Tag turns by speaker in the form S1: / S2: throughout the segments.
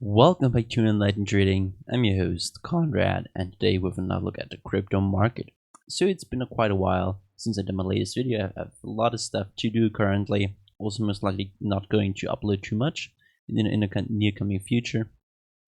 S1: Welcome back to Enlightened Trading. I'm your host Conrad, and today we're gonna look at the crypto market. So it's been quite a while since I did my latest video. I have a lot of stuff to do currently. Also, most likely not going to upload too much in the near coming future.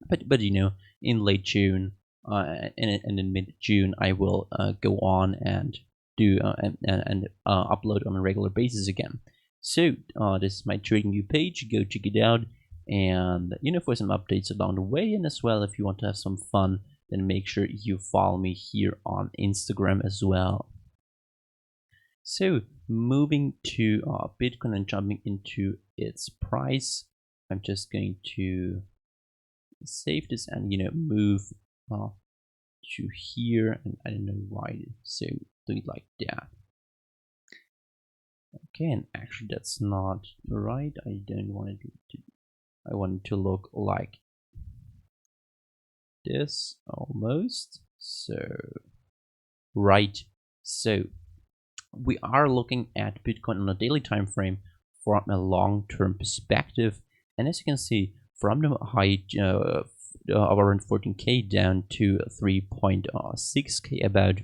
S1: But you know, in late June and in mid June, I will go on and do upload on a regular basis again. So this is my TradingView page. Go check it out. And for some updates along the way, and as well, if you want to have some fun, then make sure you follow me here on Instagram as well. So moving to Bitcoin and jumping into its price, I'm just going to save this and move to here, and I don't know why, so do it like that. Okay, and actually that's not right. I don't want it to. I want it to look like this almost. So right, so we are looking at Bitcoin on a daily time frame from a long-term perspective, and as you can see, from the high of around 14k down to 3.6k about,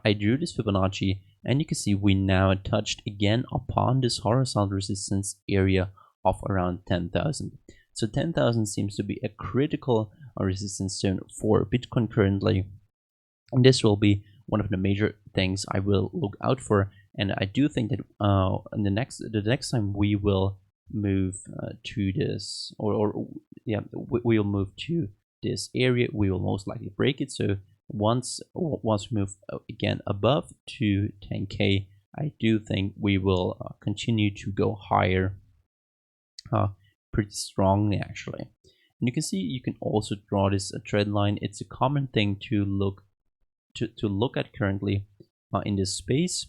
S1: I drew this Fibonacci, and you can see we now touched again upon this horizontal resistance area of around 10,000. So 10,000 seems to be a critical resistance zone for Bitcoin currently, and this will be one of the major things I will look out for. And I do think that in the next time we will move to this, we'll move to this area, we will most likely break it. So once we move again above to 10k, I do think we will continue to go higher pretty strongly actually. And you can see you can also draw this trend line. It's a common thing to look at currently in this space,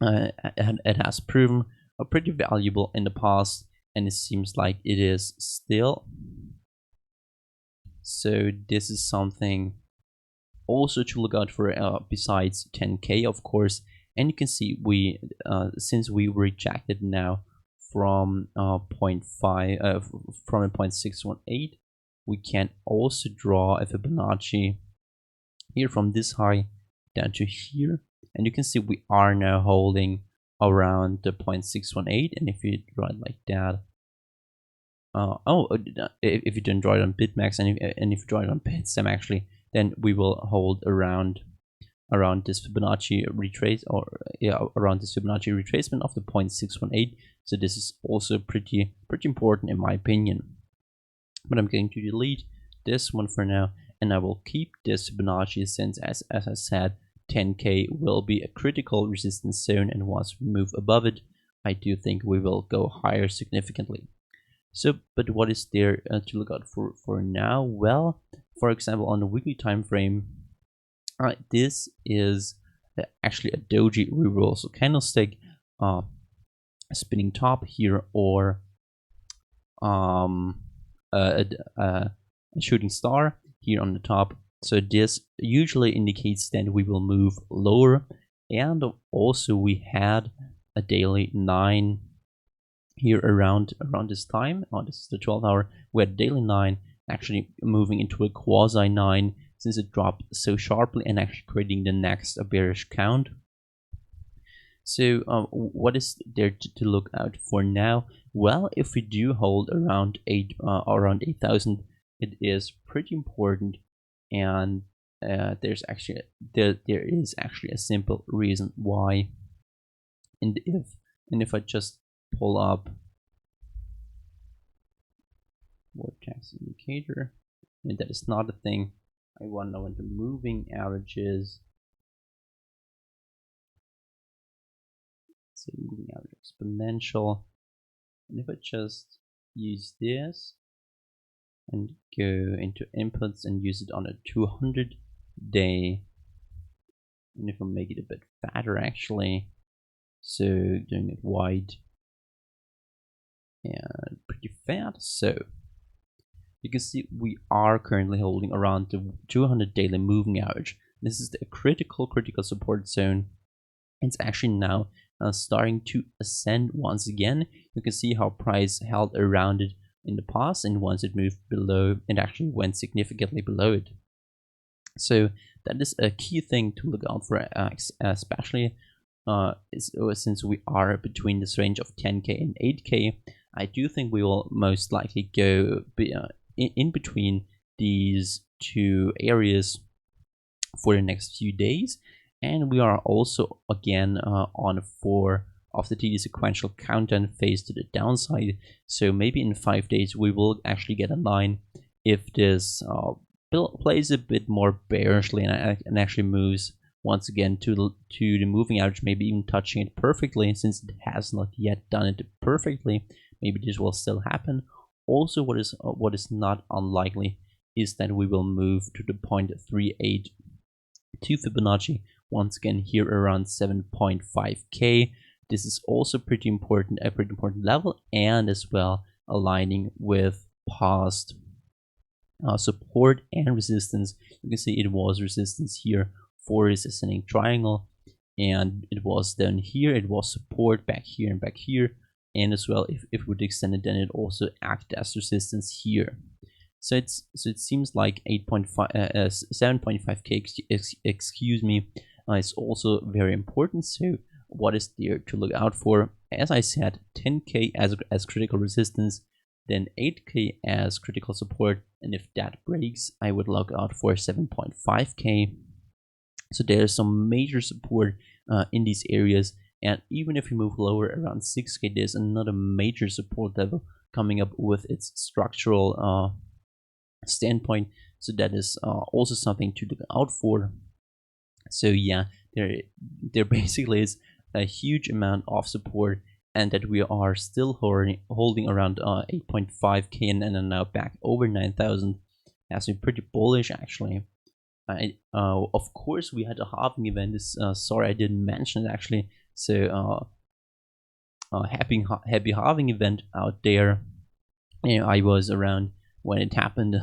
S1: and it has proven pretty valuable in the past, and it seems like it is still. So this is something also to look out for besides 10k, of course. And you can see we since we rejected now from 0.618, we can also draw a Fibonacci here from this high down to here, and you can see we are now holding around the 0.618. And if you draw it like that, if you don't draw it on Bitmax, and if you draw it on Bitstamp actually, then we will hold around this Fibonacci retrace, or around this Fibonacci retracement of the 0.618. So this is also pretty important in my opinion. But I'm going to delete this one for now, and I will keep this Fibonacci since, as I said, 10k will be a critical resistance zone, and once we move above it, I do think we will go higher significantly. So, but what is there to look out for now? Well, for example, on the weekly time frame, this is actually a doji reversal candlestick, a spinning top here, or a shooting star here on the top. So this usually indicates that we will move lower. And also we had a daily 9 here around this time. This is the 12th hour. We had daily 9 actually moving into a quasi 9, since it dropped so sharply and actually creating the next bearish count. So what is there to look out for now? Well, if we do hold around 8,000, it is pretty important, and there is actually a simple reason why. And if I just pull up vortex indicator, and that is not a thing. I want to know what the moving average is. Let's say moving average exponential. And if I just use this and go into inputs and use it on a 200-day, and if I make it a bit fatter actually, so doing it wide and pretty fat, so you can see we are currently holding around the 200 daily moving average. This is the critical support zone. It's actually now starting to ascend once again. You can see how price held around it in the past, and once it moved below, it actually went significantly below it. So that is a key thing to look out for, especially since we are between this range of 10k and 8k. I do think we will most likely go in between these two areas for the next few days, and we are also again on 4 of the TD sequential countdown phase to the downside. So maybe in 5 days we will actually get a 9 if this plays a bit more bearishly and actually moves once again to the moving average, maybe even touching it perfectly, since it has not yet done it perfectly. Maybe this will still happen. Also, what is not unlikely is that we will move to the 0.382 Fibonacci once again here around 7.5k. This is also pretty important, a pretty important level, and as well aligning with past support and resistance. You can see it was resistance here for this ascending triangle, and it was down here, it was support back here and back here, and as well if it would extend it, then it also acted as resistance here. So it seems like 7.5k excuse me is also very important. So what is there to look out for? As I said, 10k as critical resistance, then 8k as critical support, and if that breaks, I would look out for 7.5k. So there's some major support in these areas, and even if we move lower around 6k, there's another major support level coming up with its structural standpoint. So that is also something to look out for. So yeah, there basically is a huge amount of support, and that we are still holding around 8.5k and then now back over 9,000 has been pretty bullish actually. Of course we had a halving event. Sorry I didn't mention it actually. So happy halving event out there. I was around when it happened.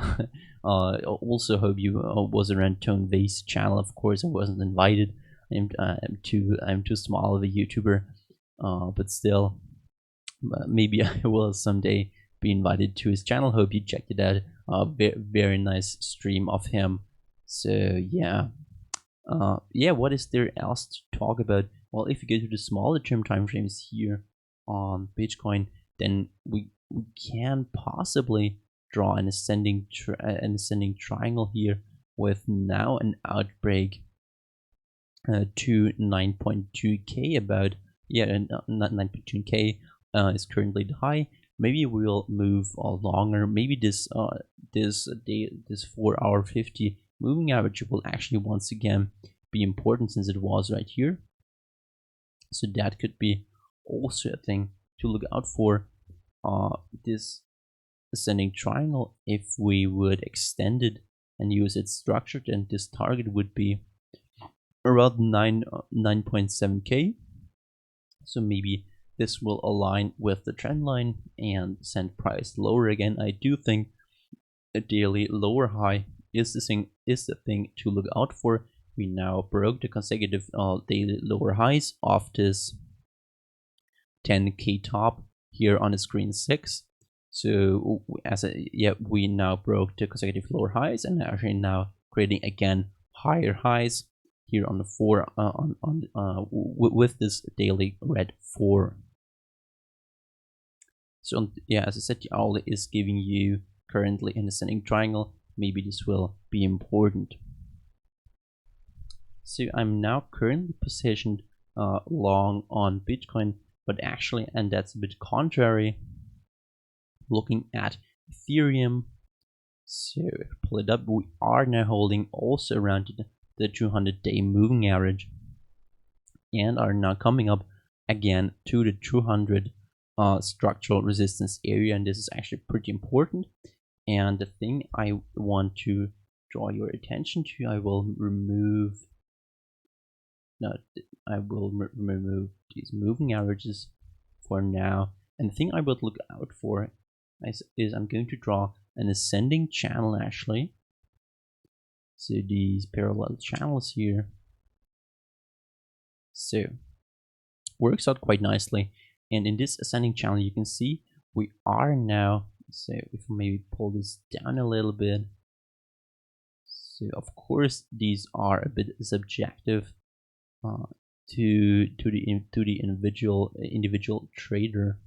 S1: Also hope you was around Tone Vase channel. Of course I wasn't invited. I'm too small of a YouTuber, but still maybe I will someday be invited to his channel. Hope you checked it out. Very nice stream of him. So yeah, what is there else to talk about? Well, if you go to the smaller term time frames here on Bitcoin, then we can possibly draw an ascending triangle here with now an outbreak to 9.2k about. Yeah, not 9.2k is currently the high. Maybe we'll move longer. Maybe this 4-hour 50 moving average will actually once again be important, since it was right here. So that could be also a thing to look out for. This ascending triangle, if we would extend it and use its structure, then this target would be around 9.7k. So maybe this will align with the trend line and send price lower again. I do think a daily lower high is the thing to look out for. We now broke the consecutive daily lower highs of this 10k top here on the screen 6. So we now broke the consecutive lower highs and actually now creating again higher highs here on the 4 with this daily red 4. So yeah, as I said, the owl is giving you currently an ascending triangle. Maybe this will be important. So I'm now currently positioned long on Bitcoin, but actually, and that's a bit contrary, looking at Ethereum. So if I pull it up, we are now holding also around the 200-day moving average, and are now coming up again to the 200 structural resistance area, and this is actually pretty important. And the thing I want to draw your attention to, I will remove these moving averages for now. And the thing I would look out for is I'm going to draw an ascending channel actually. So these parallel channels here. So works out quite nicely. And in this ascending channel, you can see we are now So if we maybe pull this down a little bit. So of course these are a bit subjective to the individual trader.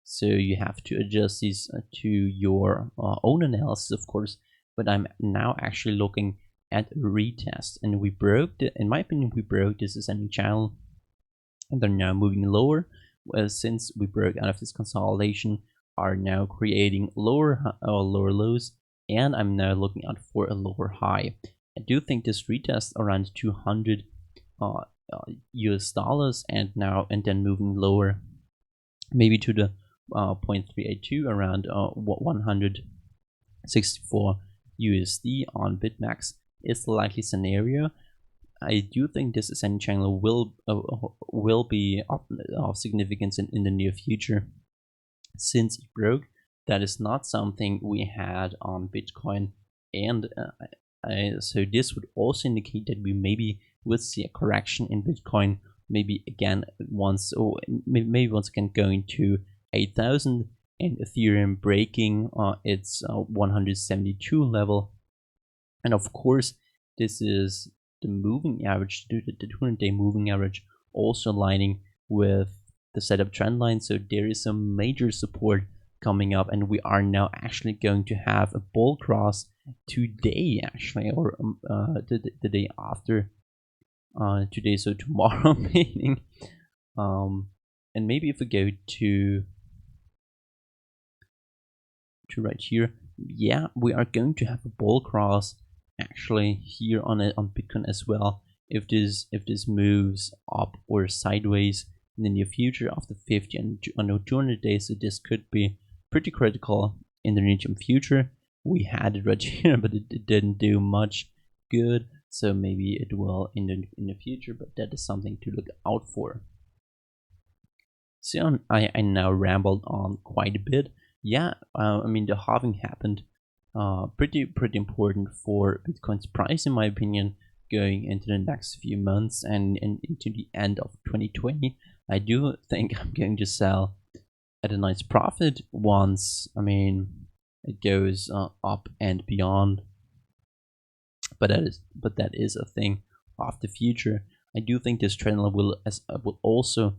S1: So you have to adjust these to your own analysis, of course. But I'm now actually looking at retest, and we broke in my opinion, we broke this ascending channel, and they're now moving lower. Since we broke out of this consolidation, are now creating lower lows, and I'm now looking out for a lower high. I do think this retest around 200 US dollars, and then moving lower, maybe to the 0.382 around 164 USD on BitMax is the likely scenario. I do think this ascending channel will be of significance in the near future, since it broke. That is not something we had on Bitcoin, and so this would also indicate that we maybe would see a correction in Bitcoin, maybe once again going to 8,000, and Ethereum breaking its 172 level. And of course, this is the moving average, the 200-day moving average, also aligning with the setup trend line. So there is some major support coming up, and we are now actually going to have a bull cross today, actually, or the day after today, so tomorrow, meaning and maybe if we go to right here, yeah, we are going to have a bull cross actually here on Bitcoin as well, if this moves up or sideways in the near future after 50 and 200 days. So this could be pretty critical in the near term future. We had it right here, but it didn't do much good, so maybe it will in the future, but that is something to look out for. So I now rambled on quite a bit. Yeah, I mean, the halving happened, pretty important for Bitcoin's price, in my opinion, going into the next few months and into the end of 2020. I do think I'm going to sell at a nice profit once, I mean, it goes up and beyond. But that is a thing of the future. I do think this trend line will also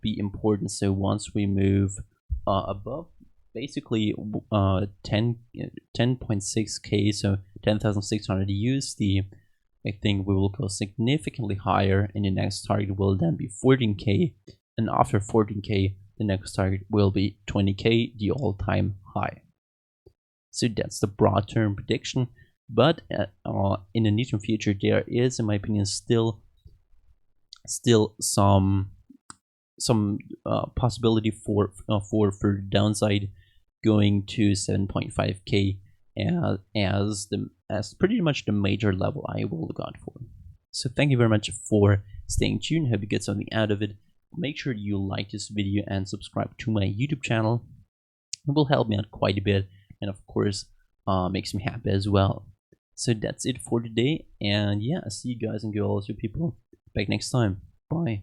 S1: be important. So once we move above basically 10.6k, so 10,600 USD, I think we will go significantly higher, and the next target will then be 14k, and after 14k the next target will be 20k, the all-time high. So that's the broad term prediction. But in the near term future, there is, in my opinion, still some possibility for further downside, going to 7.5k as pretty much the major level I will look out for. So thank you very much for staying tuned. Hope you get something out of it. Make sure you like this video and subscribe to my YouTube channel. It will help me out quite a bit, and of course makes me happy as well. So that's it for today, and yeah, see you guys and girls, you people, back next time. Bye.